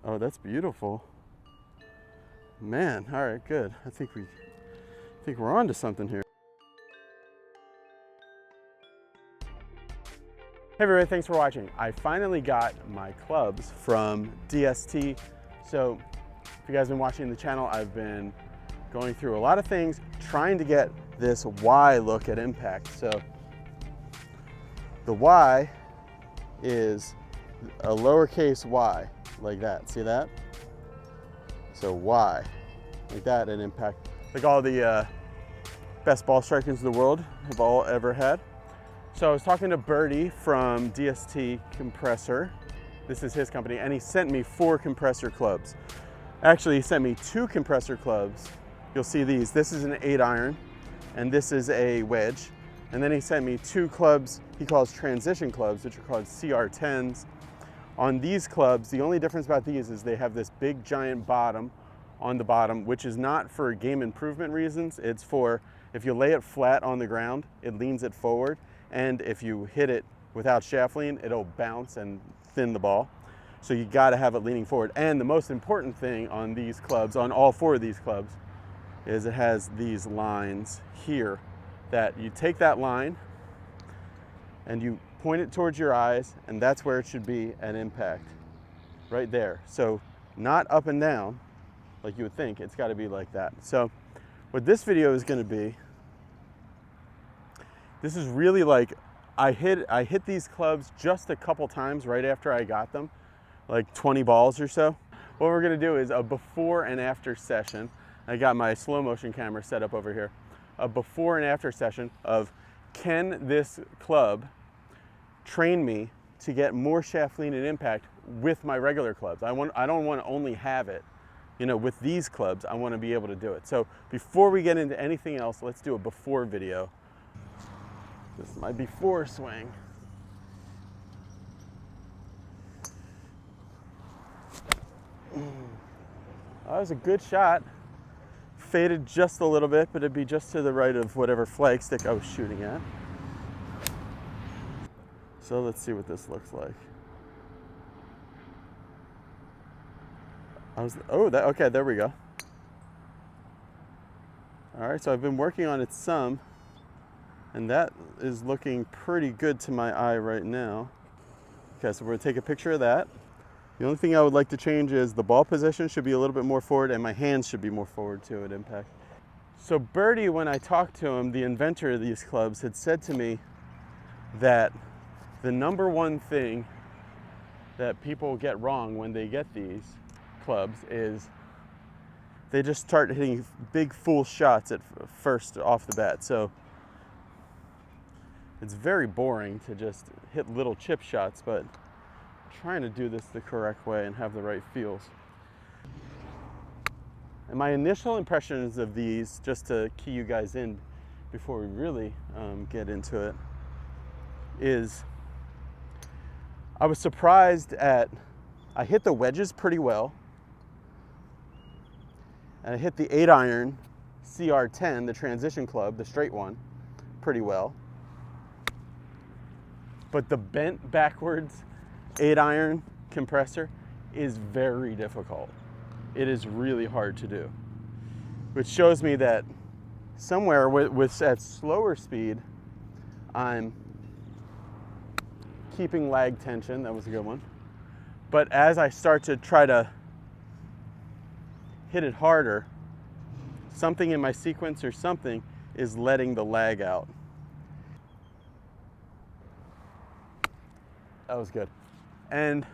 Oh, that's beautiful. Man, all right, good. I think we're on to something here. Hey everybody, thanks for watching. I finally got my clubs from DST. So if you guys have been watching the channel, I've been going through a lot of things, trying to get this Y look at impact. So the Y is a lowercase y, like that. See that? So Y, like that at impact. Like all the best ball strikers in the world have all ever had. So I was talking to Birdie from DST Compressor. This is his company, and he sent me 4 compressor clubs. Actually, he sent me 2 compressor clubs. You'll see these. This is an 8-iron, and this is a wedge. And then he sent me 2 clubs he calls transition clubs, which are called CR10s. On these clubs, the only difference about these is they have this big giant bottom on the bottom, which is not for game improvement reasons. It's for, if you lay it flat on the ground, it leans it forward. And if you hit it without shaft lean, it'll bounce and thin the ball. So you gotta have it leaning forward. And the most important thing on these clubs, on all 4 of these clubs, is it has these lines here that you take that line and you point it towards your eyes, and that's where it should be at impact, right there. So not up and down like you would think, it's gotta be like that. So what this video is gonna be, this is really like, I hit these clubs just a couple times right after I got them, like 20 balls or so. What we're gonna do is a before and after session. I got my slow motion camera set up over here. A before and after session of, can this club train me to get more shaft lean and impact with my regular clubs? I don't want to only have it, you know, with these clubs. I want to be able to do it. So before we get into anything else, let's do a before video. This is my before swing. That was a good shot. Faded just a little bit, but it'd be just to the right of whatever flag stick I was shooting at. So let's see what this looks like. Okay, there we go. All right, so I've been working on it some, and that is looking pretty good to my eye right now. Okay, so we're gonna take a picture of that. The only thing I would like to change is the ball position should be a little bit more forward, and my hands should be more forward too at impact. So Birdie, when I talked to him, the inventor of these clubs, had said to me that the number one thing that people get wrong when they get these clubs is they just start hitting big full shots at first off the bat. So it's very boring to just hit little chip shots, but I'm trying to do this the correct way and have the right feels. And my initial impressions of these, just to key you guys in before we really get into it, is I was surprised at, I hit the wedges pretty well, and I hit the 8-iron CR10, the transition club, the straight one, pretty well. But the bent backwards 8-iron compressor is very difficult. It is really hard to do, which shows me that somewhere with at slower speed, I'm keeping lag tension. That was a good one. But as I start to try to hit it harder, something in my sequence or something is letting the lag out. That was good. And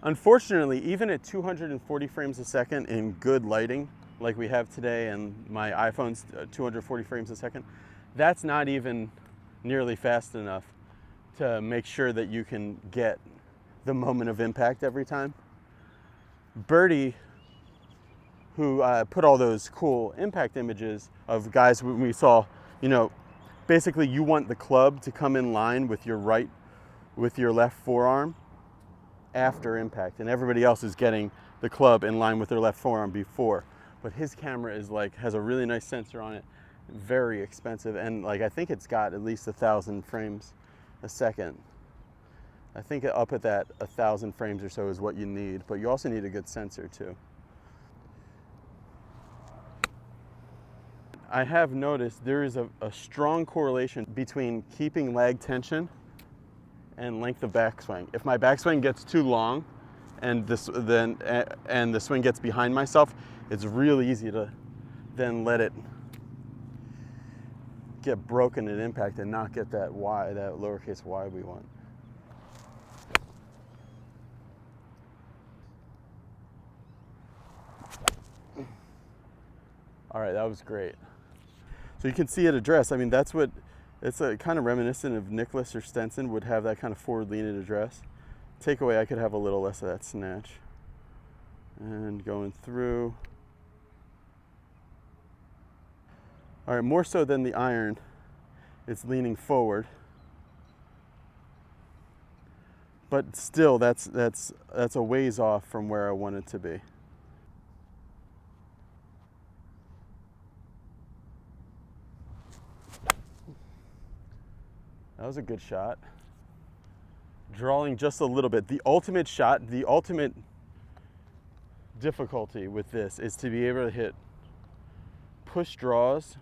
unfortunately, even at 240 frames a second in good lighting, like we have today, and my iPhone's 240 frames a second, that's not even nearly fast enough to make sure that you can get the moment of impact every time. Birdie, who put all those cool impact images of guys when we saw, you know, basically you want the club to come in line with your left forearm after impact, and everybody else is getting the club in line with their left forearm before. But his camera is like, has a really nice sensor on it, very expensive, and like I think it's got at least 1,000 frames a second. I think up at that 1,000 frames or so is what you need, but you also need a good sensor too. I have noticed there is a strong correlation between keeping lag tension and length of backswing. If my backswing gets too long and the swing gets behind myself, it's really easy to then let it get broken at impact and not get that Y, that lowercase y we want. All right, that was great. So you can see at address, I mean, that's what, it's a kind of reminiscent of Nicklaus or Stenson would have that kind of forward lean at address. Takeaway, I could have a little less of that snatch. And going through. All right, more so than the iron, it's leaning forward. But still, that's a ways off from where I want it to be. That was a good shot. Drawing just a little bit. The ultimate shot, the ultimate difficulty with this is to be able to hit push draws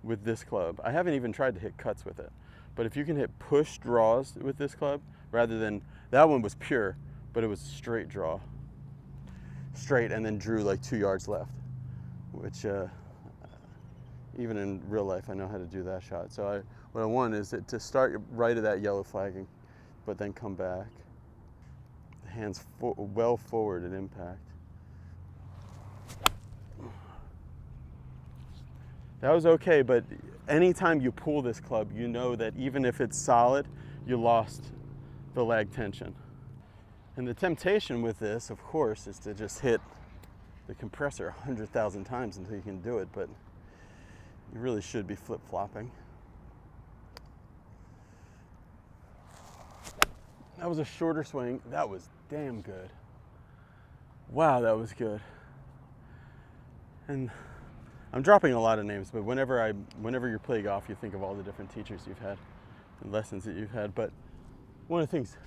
with this club. I haven't even tried to hit cuts with it, but if you can hit push draws with this club, rather than, that one was pure, but it was straight draw. Straight and then drew like 2 yards left, which even in real life, I know how to do that shot. So what I want is to start right of that yellow flagging, but then come back. Hands well forward at impact. That was okay, but anytime you pull this club, you know that even if it's solid, you lost the lag tension. And the temptation with this, of course, is to just hit the compressor 100,000 times until you can do it, but you really should be flip-flopping. That was a shorter swing. That was damn good. Wow, that was good. And I'm dropping a lot of names, but whenever you play golf, you think of all the different teachers you've had and lessons that you've had. But one of the things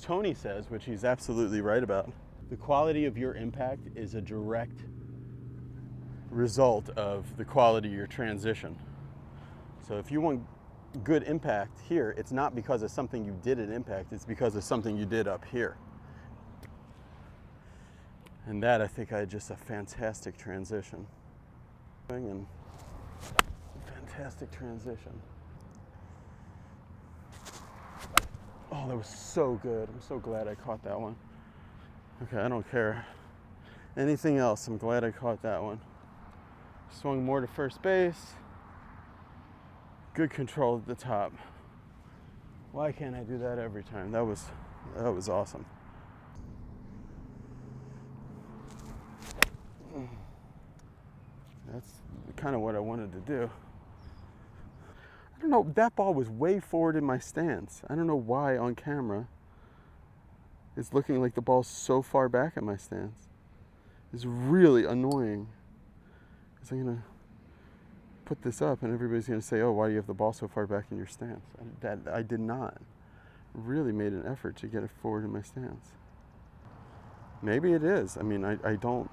Tony says, which he's absolutely right about, the quality of your impact is a direct result of the quality of your transition. So if you want good impact here, it's not because of something you did at impact, it's because of something you did up here. And that, I think, I had just a fantastic transition. And fantastic transition. Oh, that was so good. I'm so glad I caught that one. Okay, I don't care anything else. I'm glad I caught that one. Swung more to first base. Good control at the top. Why can't I do that every time? That was awesome. That's kind of what I wanted to do. I don't know, that ball was way forward in my stance. I don't know why on camera it's looking like the ball's so far back at my stance. It's really annoying. Because I'm gonna put this up and everybody's gonna say, oh, why do you have the ball so far back in your stance? I did not. Really made an effort to get it forward in my stance. Maybe it is. I mean, I don't.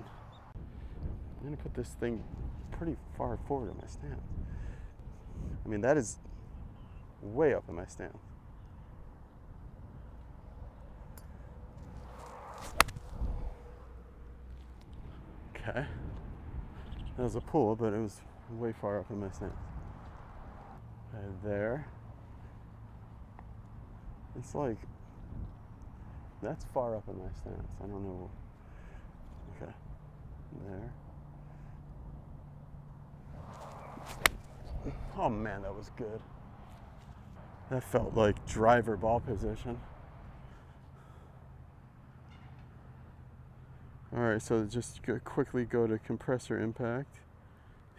I'm gonna put this thing pretty far forward in my stance. I mean, that is way up in my stance. Okay. That was a pull, but it was way far up in my stance. Okay, there. It's like, that's far up in my stance. I don't know. Okay. There. Oh man, that was good. That felt like driver ball position. All right, so just quickly go to compressor impact.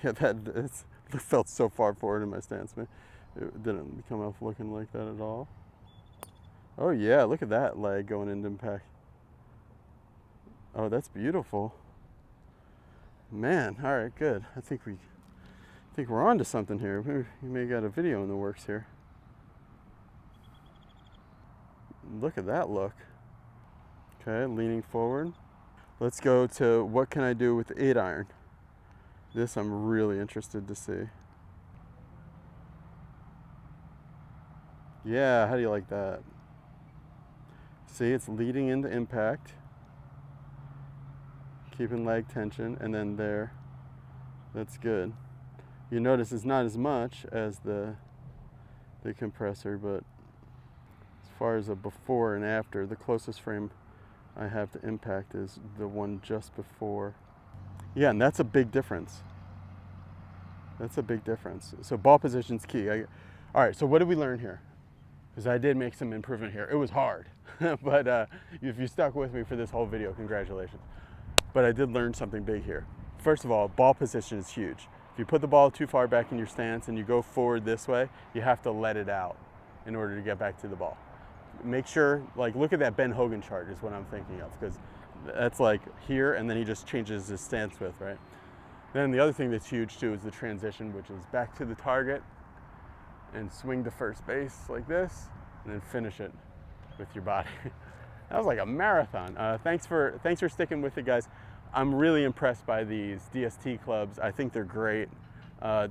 Yeah, that felt so far forward in my stance, man. It didn't come off looking like that at all. Oh yeah, look at that leg going into impact. Oh, that's beautiful. Man, all right, good. I think we're on to something here. We may got a video in the works here. look at that look. Okay, leaning forward. Let's go to what can I do with the 8-iron. This I'm really interested to see. Yeah, how do you like that? See, it's leading into impact, keeping leg tension, and then there. That's good. You notice it's not as much as the compressor, but as far as a before and after, the closest frame I have to impact is the one just before. Yeah, and that's a big difference. That's a big difference. So ball position's key. All right, so what did we learn here? Because I did make some improvement here. It was hard, but if you stuck with me for this whole video, congratulations. But I did learn something big here. First of all, ball position is huge. If you put the ball too far back in your stance and you go forward this way, you have to let it out in order to get back to the ball. Make sure, like, look at that Ben Hogan chart is what I'm thinking of, because that's like here and then he just changes his stance with, right? Then the other thing that's huge too is the transition, which is back to the target and swing to first base like this, and then finish it with your body. That was like a marathon. Thanks for sticking with it, guys. I'm really impressed by these DST clubs. I think they're great.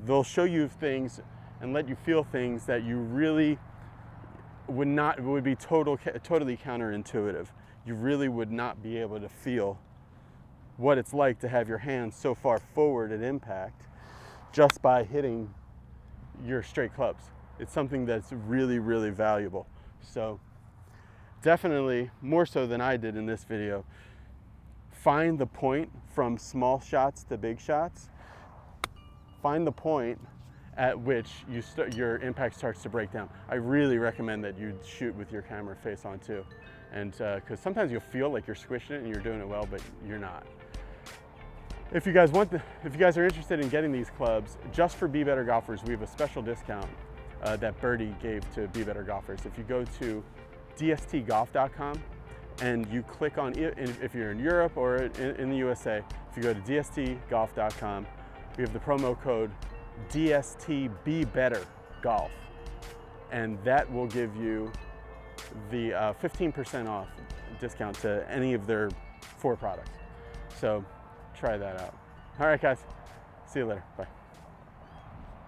They'll show you things and let you feel things that you really would be totally counterintuitive. You really would not be able to feel what it's like to have your hands so far forward at impact just by hitting your straight clubs. It's something that's really, really valuable. So definitely, more so than I did in this video, find the point from small shots to big shots. Find the point at which your impact starts to break down. I really recommend that you shoot with your camera face on too. And because sometimes you'll feel like you're squishing it and you're doing it well, but you're not. If you guys are interested in getting these clubs, just for Be Better Golfers, we have a special discount that Birdie gave to Be Better Golfers. If you go to dstgolf.com and you click on, if you're in Europe or in the USA, if you go to dstgolf.com, we have the promo code DSTBetterGolf, and that will give you the 15% off discount to any of their 4 products. So try that out. All right, guys. See you later. Bye.